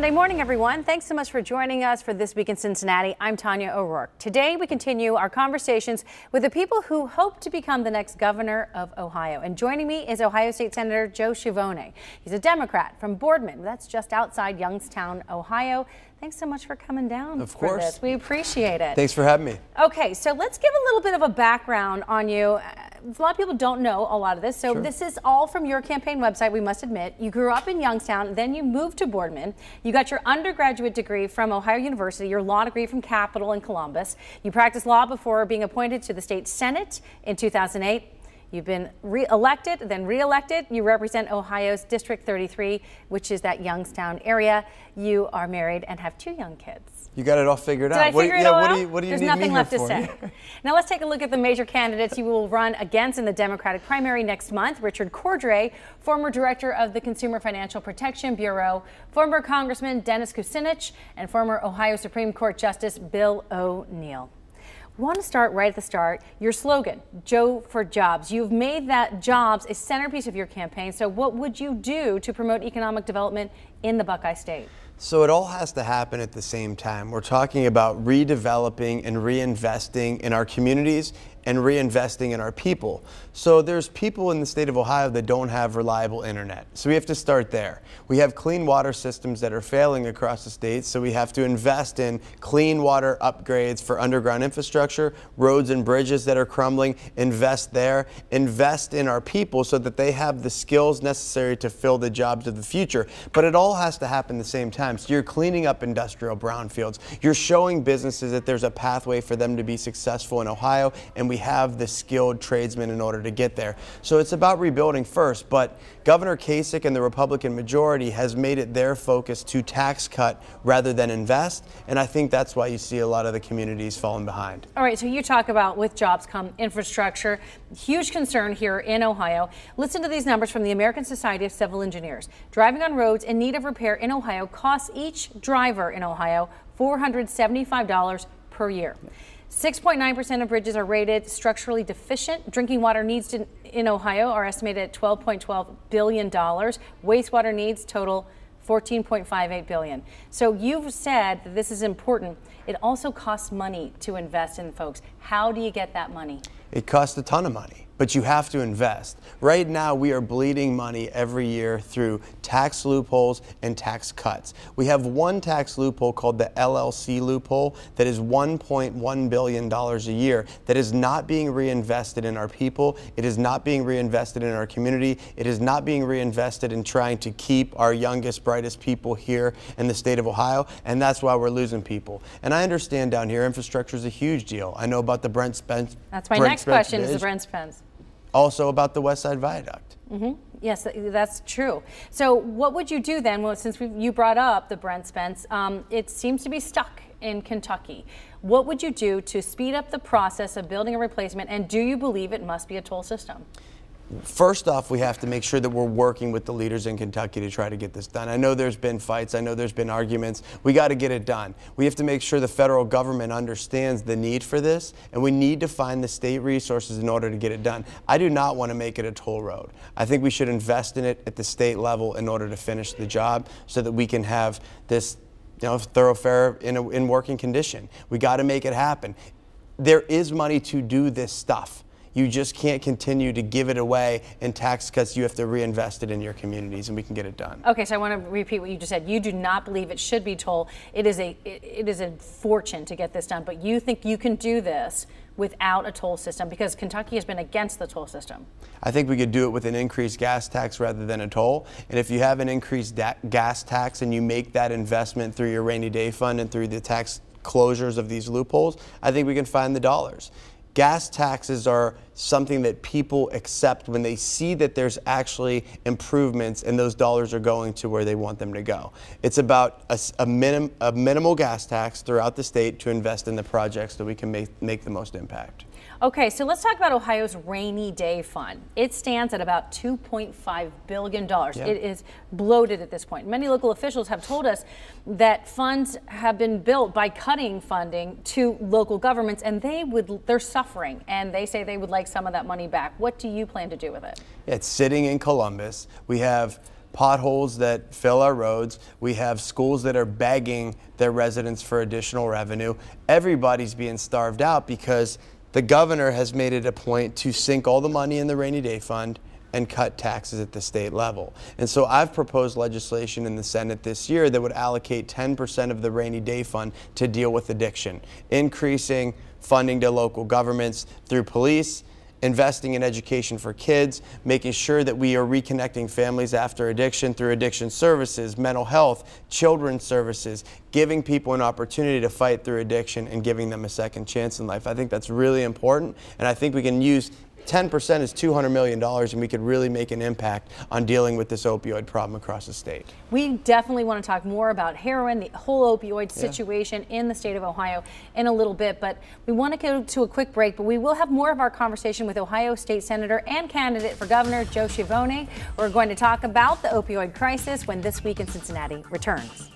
Monday morning, everyone. Thanks so much for joining us for This Week in Cincinnati. I'm Tanya O'Rourke. Today, we continue our conversations with the people who hope to become the next governor of Ohio. And joining me is Ohio State Senator Joe Schiavoni. He's a Democrat from Boardman. That's just outside Youngstown, Ohio. Thanks so much for coming down for this. We appreciate it. Thanks for having me. Okay, so let's give a little bit of a background on you. A lot of people don't know a lot of this, so this is all from your campaign website, we must admit. You grew up in Youngstown, then you moved to Boardman. You got your undergraduate degree from Ohio University, your law degree from Capitol in Columbus. You practiced law before being appointed to the state Senate in 2008. You've been re-elected, then re-elected. You represent Ohio's District 33, which is that Youngstown area. You are married and have 2 young kids. You got it all figured out. Did I figure it all out? What do you There's need nothing me left here to for? say. Now let's take a look at the major candidates you will run against in the Democratic primary next month. Richard Cordray, former director of the Consumer Financial Protection Bureau, former Congressman Dennis Kucinich, and former Ohio Supreme Court Justice Bill O'Neill. We want to start right at the start. Your slogan, Joe for Jobs. You've made that jobs a centerpiece of your campaign. So what would you do to promote economic development in the Buckeye State? So it all has to happen at the same time. We're talking about redeveloping and reinvesting in our communities and reinvesting in our people. So there's people in the state of Ohio that don't have reliable internet. So we have to start there. We have clean water systems that are failing across the state, so we have to invest in clean water upgrades for underground infrastructure, roads and bridges that are crumbling, invest there, invest in our people so that they have the skills necessary to fill the jobs of the future. But it all has to happen at the same time. So you're cleaning up industrial brownfields. You're showing businesses that there's a pathway for them to be successful in Ohio, and we have the skilled tradesmen in order to get there. So it's about rebuilding first, but Governor Kasich and the Republican majority has made it their focus to tax cut rather than invest, and I think that's why you see a lot of the communities falling behind. All right, so you talk about with jobs come infrastructure, huge concern here in Ohio. Listen to these numbers from the American Society of Civil Engineers. Driving on roads in need of repair in Ohio costs each driver in Ohio $475 per year. 6.9% of bridges are rated structurally deficient. Drinking water needs in Ohio are estimated at $12.12 billion. Wastewater needs total $14.58 billion. So you've said that this is important. It also costs money to invest in folks. How do you get that money? It costs a ton of money, but you have to invest. Right now, we are bleeding money every year through tax loopholes and tax cuts. We have one tax loophole called the LLC loophole that is $1.1 billion a year that is not being reinvested in our people. It is not being reinvested in our community. It is not being reinvested in trying to keep our youngest, brightest people here in the state of Ohio, and that's why we're losing people. And I understand down here, infrastructure is a huge deal. I know about the Brent Spence. That's my next question is the Brent Spence. Also about the West Side Viaduct. Yes, that's true. So what would you do then? Well, since you brought up the Brent Spence, it seems to be stuck in Kentucky. What would you do to speed up the process of building a replacement, and do you believe it must be a toll system? First off, we have to make sure that we're working with the leaders in Kentucky to try to get this done. I know there's been fights. I know there's been arguments. We got to get it done. We have to make sure the federal government understands the need for this, and we need to find the state resources in order to get it done. I do not want to make it a toll road. I think we should invest in it at the state level in order to finish the job so that we can have this thoroughfare in working condition. We got to make it happen. There is money to do this stuff. You just can't continue to give it away in tax cuts. You have to reinvest it in your communities, and we can get it done. Okay, so I want to repeat what you just said. You do not believe it should be toll. It is a fortune to get this done, but you think you can do this without a toll system because Kentucky has been against the toll system. I think we could do it with an increased gas tax rather than a toll. And if you have an increased gas tax and you make that investment through your rainy day fund and through the tax closures of these loopholes, I think we can find the dollars. Gas taxes are something that people accept when they see that there's actually improvements and those dollars are going to where they want them to go. It's about a minimal gas tax throughout the state to invest in the projects that we can make the most impact. Okay, so let's talk about Ohio's rainy day fund. It stands at about $2.5 billion. Yep. It is bloated at this point. Many local officials have told us that funds have been built by cutting funding to local governments, and they're suffering, and they say they would like some of that money back. What do you plan to do with it? It's sitting in Columbus. We have potholes that fill our roads. We have schools that are begging their residents for additional revenue. Everybody's being starved out because the governor has made it a point to sink all the money in the rainy day fund and cut taxes at the state level. And so I've proposed legislation in the Senate this year that would allocate 10% of the rainy day fund to deal with addiction, increasing funding to local governments through police, investing in education for kids, making sure that we are reconnecting families after addiction through addiction services, mental health, children's services, giving people an opportunity to fight through addiction and giving them a second chance in life. I think that's really important, and I think we can use 10% is $200 million, and we could really make an impact on dealing with this opioid problem across the state. We definitely want to talk more about heroin, the whole opioid situation in the state of Ohio in a little bit, but we want to go to a quick break, but we will have more of our conversation with Ohio State Senator and candidate for governor Joe Schiavoni. We're going to talk about the opioid crisis when This Week in Cincinnati returns.